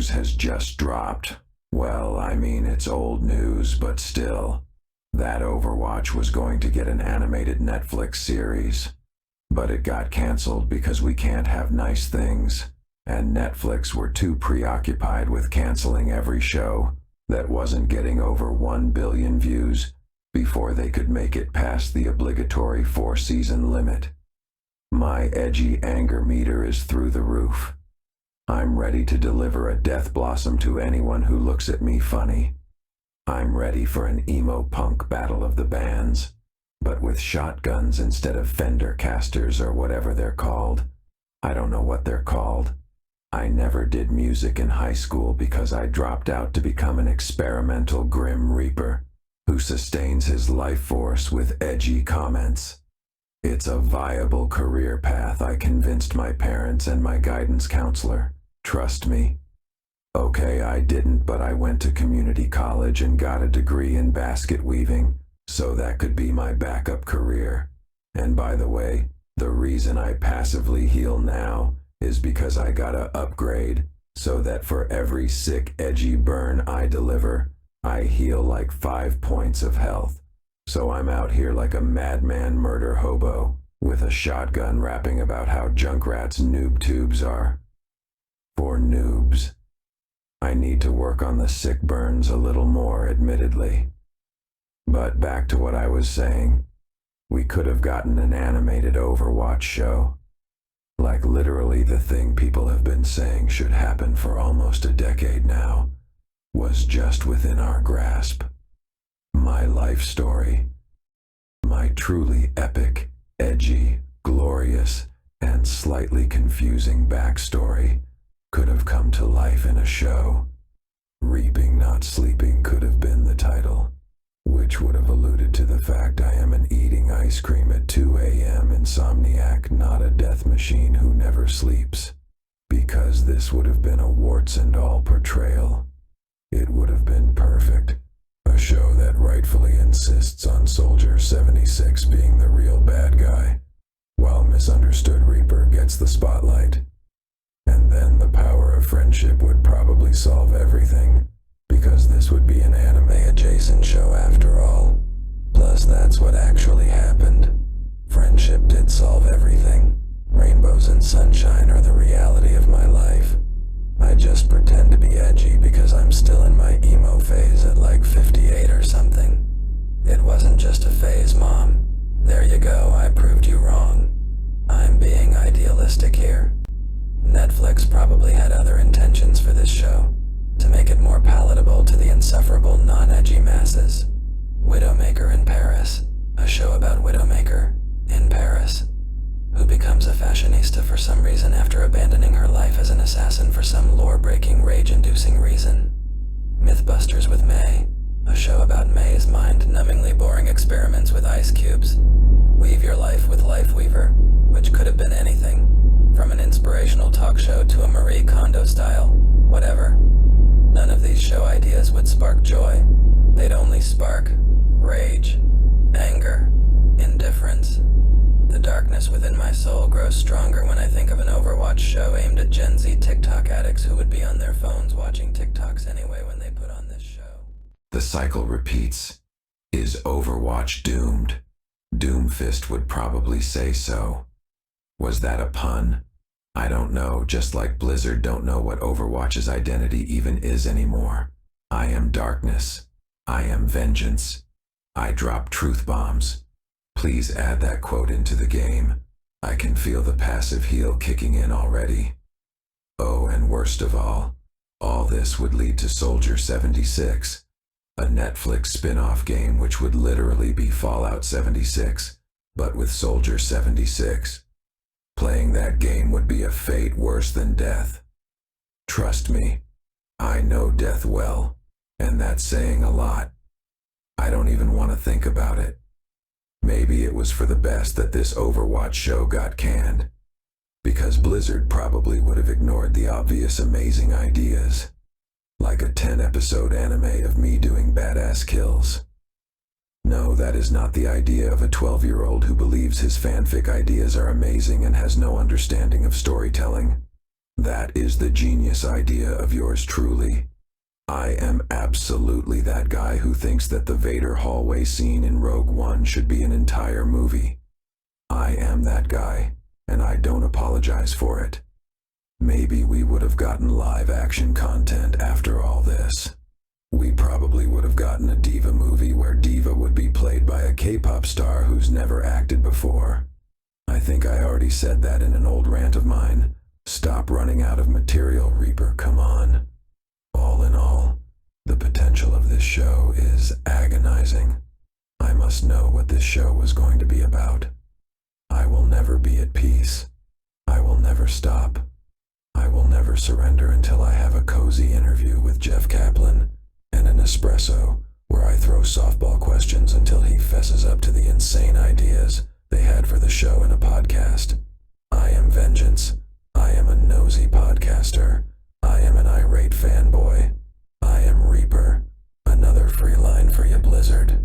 news has just dropped. Well, I mean, it's old news, but still. That Overwatch was going to get an animated Netflix series. But it got canceled because we can't have nice things. And Netflix were too preoccupied with canceling every show that wasn't getting over 1 billion views before they could make it past the obligatory 4-season limit. My edgy anger meter is through the roof. I'm ready to deliver a death blossom to anyone who looks at me funny. I'm ready for an emo punk battle of the bands, but with shotguns instead of Fender casters or whatever they're called. I don't know what they're called. I never did music in high school because I dropped out to become an experimental Grim Reaper who sustains his life force with edgy comments. It's a viable career path, I convinced my parents and my guidance counselor. Trust me. Okay, I didn't, but I went to community college and got a degree in basket weaving, so that could be my backup career. And by the way, the reason I passively heal now is because I gotta upgrade, so that for every sick, edgy burn I deliver, I heal like 5 points of health. So I'm out here like a madman murder hobo, with a shotgun rapping about how Junkrat's noob tubes are. For noobs. I need to work on the sick burns a little more, admittedly. But back to what I was saying. We could have gotten an animated Overwatch show. Like literally the thing people have been saying should happen for almost a decade now, was just within our grasp. My life story. My truly epic, edgy, glorious, and slightly confusing backstory could have come to life in a show. Reaping Not Sleeping could have been the title, which would have alluded to the fact I am an eating ice cream at 2 a.m. insomniac, not a death machine who never sleeps. Because this would have been a warts and all portrayal. It would have been perfect. A show that rightfully insists on Soldier 76 being the real bad guy, while Misunderstood Reaper gets the spotlight. And then the power of friendship would probably solve everything, because this would be an anime-adjacent show after all. Plus, that's what actually happened. Friendship did solve everything. Rainbows and sunshine are the reality of my life. I just pretend to be edgy because I'm still in my emo phase at like 58 or something. It wasn't just a phase, Mom. There you go, I proved you wrong. I'm being idealistic here. Netflix probably had other intentions for this show, to make it more palatable to the insufferable non-edgy masses. Widowmaker in Paris, a show about Widowmaker in Paris, who becomes a fashionista for some reason after abandoning her life as an assassin for some lore-breaking, rage-inducing reason. Mythbusters with May, a show about May's mind-numbingly boring experiments with ice cubes. Weave Your Life with Lifeweaver, which could have been anything, from an inspirational talk show to a Marie Kondo style, whatever. None of these show ideas would spark joy. They'd only spark rage, anger, indifference. The darkness within my soul grows stronger when I think of an Overwatch show aimed at Gen Z TikTok addicts who would be on their phones watching TikToks anyway when they put on this show. The cycle repeats. Is Overwatch doomed? Doomfist would probably say so. Was that a pun? I don't know, just like Blizzard don't know what Overwatch's identity even is anymore. I am darkness. I am vengeance. I drop truth bombs. Please add that quote into the game. I can feel the passive heal kicking in already. Oh, and worst of all this would lead to Soldier 76, a Netflix spin-off game which would literally be Fallout 76, but with Soldier 76. Playing that game would be a fate worse than death. Trust me, I know death well, and that's saying a lot. I don't even want to think about it. Maybe it was for the best that this Overwatch show got canned, because Blizzard probably would have ignored the obvious amazing ideas, like a 10-episode anime of me doing badass kills. No, that is not the idea of a 12-year-old who believes his fanfic ideas are amazing and has no understanding of storytelling. That is the genius idea of yours truly. I am absolutely that guy who thinks that the Vader hallway scene in Rogue One should be an entire movie. I am that guy, and I don't apologize for it. Maybe we would have gotten live action content after all this. We probably would have gotten a diva movie where Diva would be played by a K-pop star who's never acted before. I think I already said that in an old rant of mine. Stop running out of material, Reaper, come on. All in all, the potential of this show is agonizing. I must know what this show was going to be about. I will never be at peace. I will never stop. I will never surrender until I have a cozy interview with Jeff Kaplan and an espresso where I throw softball questions until he fesses up to the insane ideas they had for the show in a podcast. I am vengeance. I am a nosy podcaster. I am an irate fanboy. I am Reaper. Another free line for you, Blizzard.